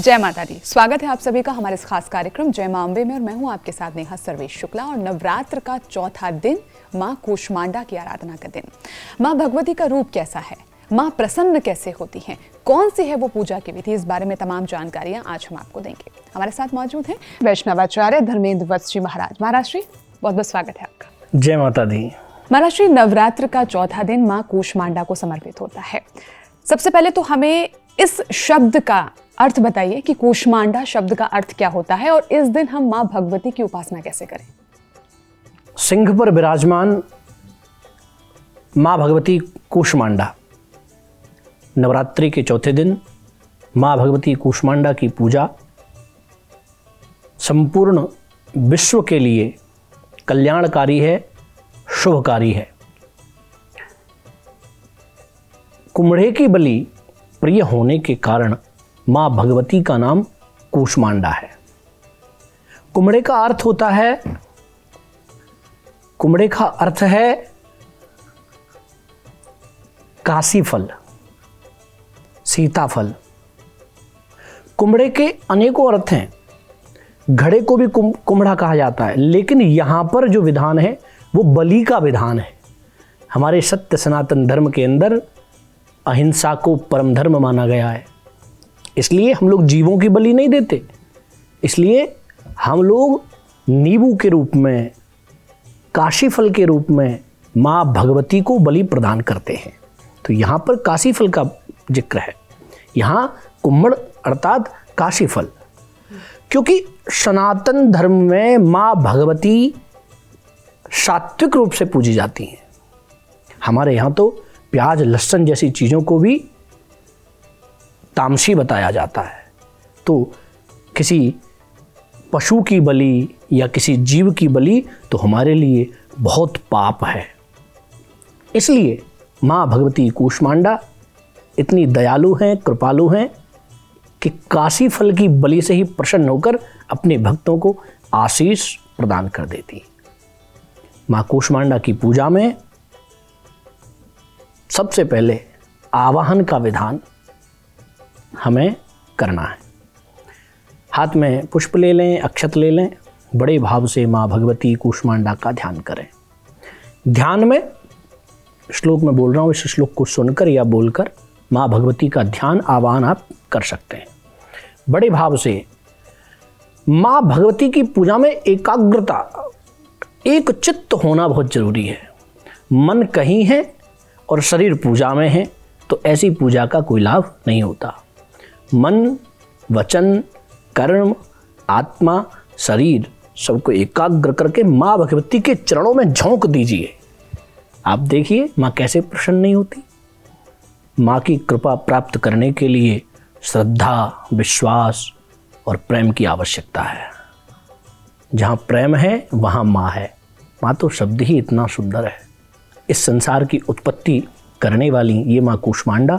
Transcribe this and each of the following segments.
जय माता दी। स्वागत है आप सभी का हमारे इस खास कार्यक्रम जय मां अम्बे में और मैं हूं आपके साथ नेहा सर्वेश शुक्ला। और नवरात्र का चौथा दिन मां कूष्मांडा की आराधना का दिन। मां भगवती का रूप कैसा है, मां प्रसन्न कैसे होती हैं, कौन सी है वो पूजा की विधि, इस बारे में तमाम जानकारियां आज हम आपको देंगे। हमारे साथ मौजूद हैं वैष्णवाचार्य धर्मेंद्र वत्स जी महाराज। महाराज जी बहुत बहुत स्वागत है आपका। जय माता दी। महाराज जी, नवरात्र का चौथा दिन मां कूष्मांडा को समर्पित होता है। सबसे पहले तो हमें इस शब्द का अर्थ बताइए कि कूष्मांडा शब्द का अर्थ क्या होता है और इस दिन हम मां भगवती की उपासना कैसे करें। सिंह पर विराजमान मां भगवती कूष्मांडा। नवरात्रि के चौथे दिन मां भगवती कूष्मांडा की पूजा संपूर्ण विश्व के लिए कल्याणकारी है, शुभकारी है। कुम्हड़े की बलि प्रिय होने के कारण मां भगवती का नाम कूष्मांडा है। कुम्हड़े का अर्थ होता है, कुम्हड़े का अर्थ है काशी फल, सीताफल। कुम्हड़े के अनेकों अर्थ हैं। घड़े को भी कुम्हड़ा कहा जाता है, लेकिन यहां पर जो विधान है वो बलि का विधान है। हमारे सत्य सनातन धर्म के अंदर अहिंसा को परम धर्म माना गया है, इसलिए हम लोग जीवों की बलि नहीं देते। इसलिए हम लोग नींबू के रूप में, काशी फल के रूप में माँ भगवती को बलि प्रदान करते हैं। तो यहाँ पर काशी फल का जिक्र है, यहाँ कुम्हड़ अर्थात काशी फल। क्योंकि सनातन धर्म में माँ भगवती सात्विक रूप से पूजी जाती हैं। हमारे यहाँ तो प्याज लहसुन जैसी चीज़ों को भी तामसी बताया जाता है। तो किसी पशु की बलि या किसी जीव की बलि तो हमारे लिए बहुत पाप है। इसलिए माँ भगवती कूष्मांडा इतनी दयालु हैं, कृपालु हैं कि काशी फल की बलि से ही प्रसन्न होकर अपने भक्तों को आशीष प्रदान कर देती। माँ कूष्मांडा की पूजा में सबसे पहले आवाहन का विधान हमें करना है। हाथ में पुष्प ले लें, अक्षत ले लें, बड़े भाव से माँ भगवती कूष्मांडा का ध्यान करें। ध्यान में श्लोक में बोल रहा हूँ, इस श्लोक को सुनकर या बोलकर माँ भगवती का ध्यान आवाहन आप कर सकते हैं। बड़े भाव से माँ भगवती की पूजा में एकाग्रता, एक चित्त होना बहुत जरूरी है। मन कहीं है और शरीर पूजा में है तो ऐसी पूजा का कोई लाभ नहीं होता। मन, वचन, कर्म, आत्मा, शरीर सबको एकाग्र करके माँ भगवती के चरणों में झोंक दीजिए। आप देखिए माँ कैसे प्रसन्न नहीं होती। माँ की कृपा प्राप्त करने के लिए श्रद्धा, विश्वास और प्रेम की आवश्यकता है। जहाँ प्रेम है वहाँ माँ है। माँ तो शब्द ही इतना सुंदर है। इस संसार की उत्पत्ति करने वाली ये माँ कूष्मांडा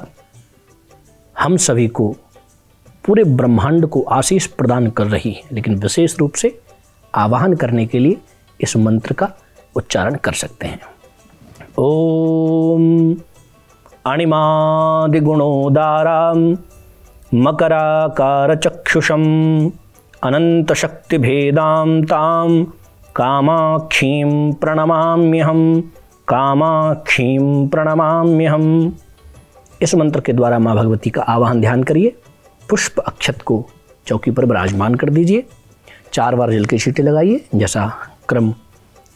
हम सभी को, पूरे ब्रह्मांड को आशीष प्रदान कर रही है। लेकिन विशेष रूप से आवाहन करने के लिए इस मंत्र का उच्चारण कर सकते हैं। ओम अणिमादिगुणोदारां मकराकार चक्षुषम अनंत शक्ति भेदां तां कामाक्षीं प्रणमाम्यहम्, कामाक्षीं प्रणमाम्यहम्। इस मंत्र के द्वारा माँ भगवती का आवाहन ध्यान करिए। पुष्प अक्षत को चौकी पर विराजमान कर दीजिए। 4 बार जल की छींटे लगाइए, जैसा क्रम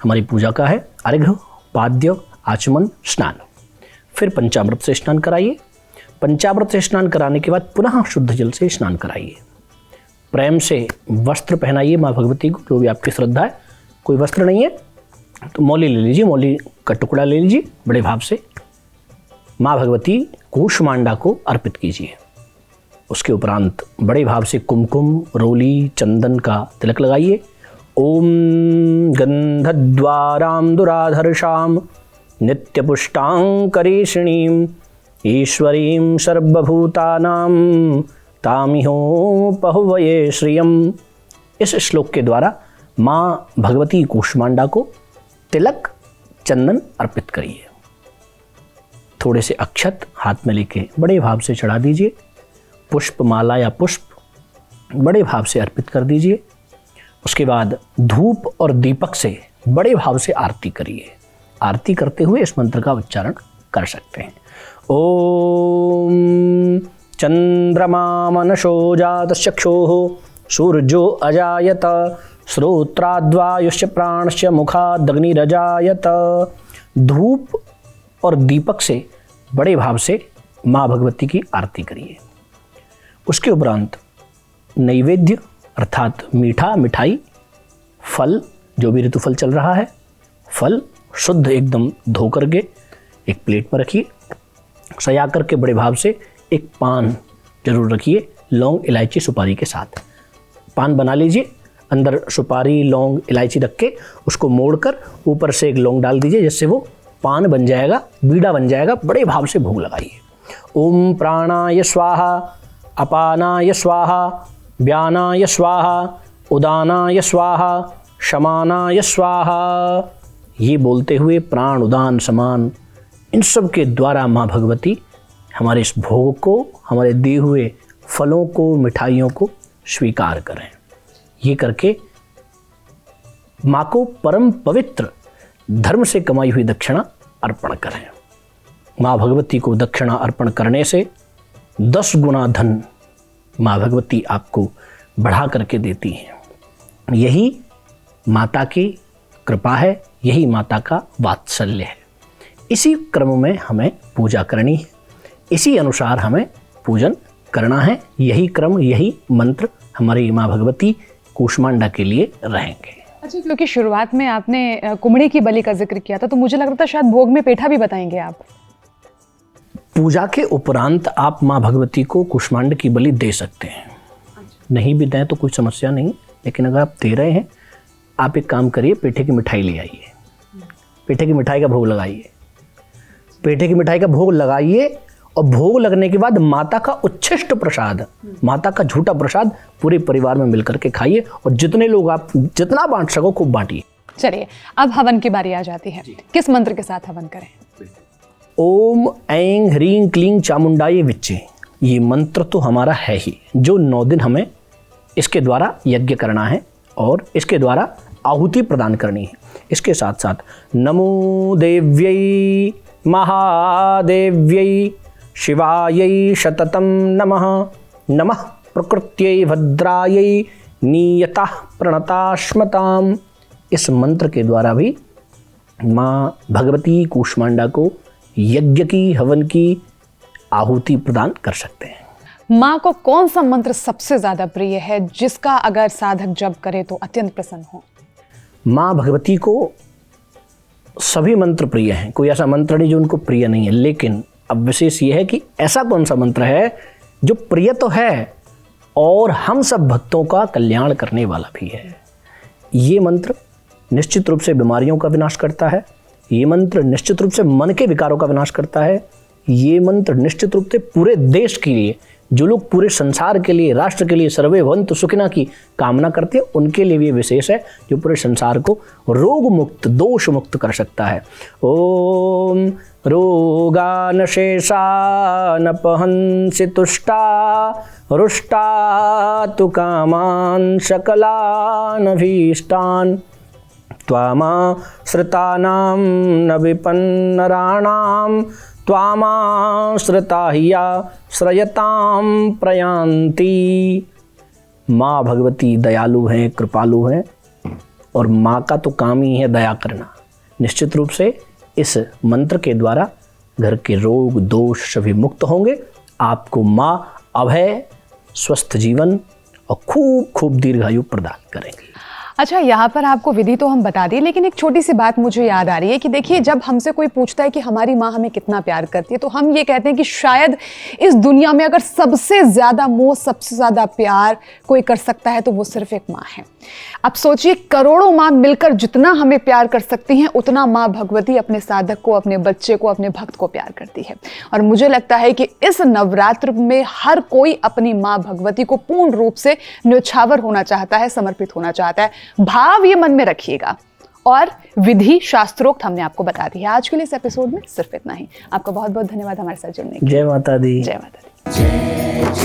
हमारी पूजा का है। अर्घ्य, पाद्य, आचमन, स्नान। फिर पंचामृत से स्नान कराइए। पंचामृत से स्नान कराने के बाद पुनः शुद्ध जल से स्नान कराइए। प्रेम से वस्त्र पहनाइए माँ भगवती को, जो भी आपकी श्रद्धा है। कोई वस्त्र नहीं है तो मौली ले लीजिए, मौली का टुकड़ा ले लीजिए। बड़े भाव से माँ भगवती कूष्मांडा को अर्पित कीजिए। उसके उपरांत बड़े भाव से कुमकुम, रोली, चंदन का तिलक लगाइए। ओम गंधद्वारां दुराधर्षां नित्यपुष्टां करीषिणीं ईश्वरीं सर्वभूतानां तामिहोपहुवये श्रियम्। इस श्लोक के द्वारा माँ भगवती कूष्मांडा को तिलक, चंदन अर्पित करिए। थोड़े से अक्षत हाथ में लेके बड़े भाव से चढ़ा दीजिए। पुष्प माला या पुष्प बड़े भाव से अर्पित कर दीजिए। उसके बाद धूप और दीपक से बड़े भाव से आरती करिए। आरती करते हुए इस मंत्र का उच्चारण कर सकते हैं। ओम चंद्रमा मनशो जात चक्षुः सूर्यो अजायत श्रोत्राद्वायुश्च प्राणश्च मुखादग्निरजायत। धूप और दीपक से बड़े भाव से माँ भगवती की आरती करिए। उसके उपरांत नैवेद्य अर्थात मीठा मिठाई फल, जो भी ऋतुफल चल रहा है, फल शुद्ध एकदम धो करके एक प्लेट पर रखिए। सजा करके बड़े भाव से एक पान जरूर रखिए, लौंग इलायची सुपारी के साथ। पान बना लीजिए, अंदर सुपारी लौंग इलायची रख के उसको मोड़कर ऊपर से एक लौंग डाल दीजिए, जिससे वो पान बन जाएगा, बीड़ा बन जाएगा। बड़े भाव से भोग लगाइए। ओम प्राणाय स्वाहा, अपानाय स्वाहा, व्यानाय स्वाहा, उदानाय स्वाहा, शमानाय स्वाहा। ये बोलते हुए प्राण उदान समान इन सब के द्वारा माँ भगवती हमारे इस भोग को, हमारे दिए हुए फलों को, मिठाइयों को स्वीकार करें। ये करके माँ को परम पवित्र धर्म से कमाई हुई दक्षिणा अर्पण करें। माँ भगवती को दक्षिणा अर्पण करने से 10 गुना धन माँ भगवती आपको बढ़ा करके देती हैं। यही माता की कृपा है, यही माता का वात्सल्य है। इसी क्रम में हमें पूजा करनी है, इसी अनुसार हमें पूजन करना है। यही क्रम, यही मंत्र हमारी माँ भगवती कूष्मांडा के लिए रहेंगे। अच्छा, क्योंकि शुरुआत में आपने कुमड़े की बलि का जिक्र किया था, तो मुझे लग रहा था शायद भोग में पेठा भी बताएंगे आप। पूजा के उपरांत आप माँ भगवती को कूष्मांड की बलि दे सकते हैं। नहीं भी दें तो कोई समस्या नहीं, लेकिन अगर आप दे रहे हैं, आप एक काम करिए, पेठे की मिठाई ले आइए, पेठे की मिठाई का भोग लगाइए। पेठे की मिठाई का भोग लगाइए और भोग लगने के बाद माता का उच्छिष्ट प्रसाद, माता का झूठा प्रसाद पूरे परिवार में मिलकर के खाइए, और जितने लोग आप जितना बांट सको खूब बांटिए। चलिए, अब हवन की बारी आ जाती है। किस मंत्र के साथ हवन करें? ओम ऐं ह्रीं क्लीं चामुंडाय विच्चे। ये मंत्र तो हमारा है ही, जो 9 दिन हमें इसके द्वारा यज्ञ करना है और इसके द्वारा आहुति प्रदान करनी है। इसके साथ साथ नमो देव्यै महादेव्यै शिवायै शततं नमः, नमः प्रकृत्यै भद्रायै नियतः प्रणताश्मताम्। इस मंत्र के द्वारा भी माँ भगवती कूष्मांडा को यज्ञ की, हवन की आहुति प्रदान कर सकते हैं। माँ को कौन सा मंत्र सबसे ज्यादा प्रिय है, जिसका अगर साधक जप करे तो अत्यंत प्रसन्न हो? माँ भगवती को सभी मंत्र प्रिय हैं, कोई ऐसा मंत्र नहीं जो उनको प्रिय नहीं है। लेकिन अब विशेष ये है कि ऐसा कौन सा मंत्र है जो प्रिय तो है और हम सब भक्तों का कल्याण करने वाला भी है। ये मंत्र निश्चित रूप से बीमारियों का विनाश करता है। ये मंत्र निश्चित रूप से मन के विकारों का विनाश करता है। ये मंत्र निश्चित रूप से पूरे देश के लिए, जो लोग पूरे संसार के लिए, राष्ट्र के लिए सर्वे भवन्तु सुखिनः की कामना करते हैं, उनके लिए भी विशेष है, जो पूरे संसार को रोग मुक्त, दोष मुक्त कर सकता है। ओम रोगान शेषानपहंसि तुष्टा रुष्टा तु कामान सकलानभीष्टान त्वामाश्रितानां न विपन्नराणां त्वामाश्रिता हिया श्रयतां प्रयान्ति। माँ भगवती दयालु हैं, कृपालु हैं, और माँ का तो काम ही है दया करना। निश्चित रूप से इस मंत्र के द्वारा घर के रोग दोष सभी मुक्त होंगे। आपको माँ अभय, स्वस्थ जीवन और खूब खूब दीर्घायु प्रदान करेंगी। अच्छा, यहाँ पर आपको विधि तो हम बता दी, लेकिन एक छोटी सी बात मुझे याद आ रही है कि देखिए, जब हमसे कोई पूछता है कि हमारी माँ हमें कितना प्यार करती है, तो हम ये कहते हैं कि शायद इस दुनिया में अगर सबसे ज़्यादा मोह, सबसे ज़्यादा प्यार कोई कर सकता है तो वो सिर्फ एक माँ है। अब सोचिए, करोड़ों माँ मिलकर जितना हमें प्यार कर सकती हैं, उतना माँ भगवती अपने साधक को, अपने बच्चे को, अपने भक्त को प्यार करती है। और मुझे लगता है कि इस नवरात्र में हर कोई अपनी माँ भगवती को पूर्ण रूप से न्यौछावर होना चाहता है, समर्पित होना चाहता है। भाव ये मन में रखिएगा, और विधि शास्त्रोक्त हमने आपको बता दी है। आज के लिए इस एपिसोड में सिर्फ इतना ही। आपका बहुत बहुत धन्यवाद हमारे साथ जुड़ने के लिए। जय माता दी। जय माता दी।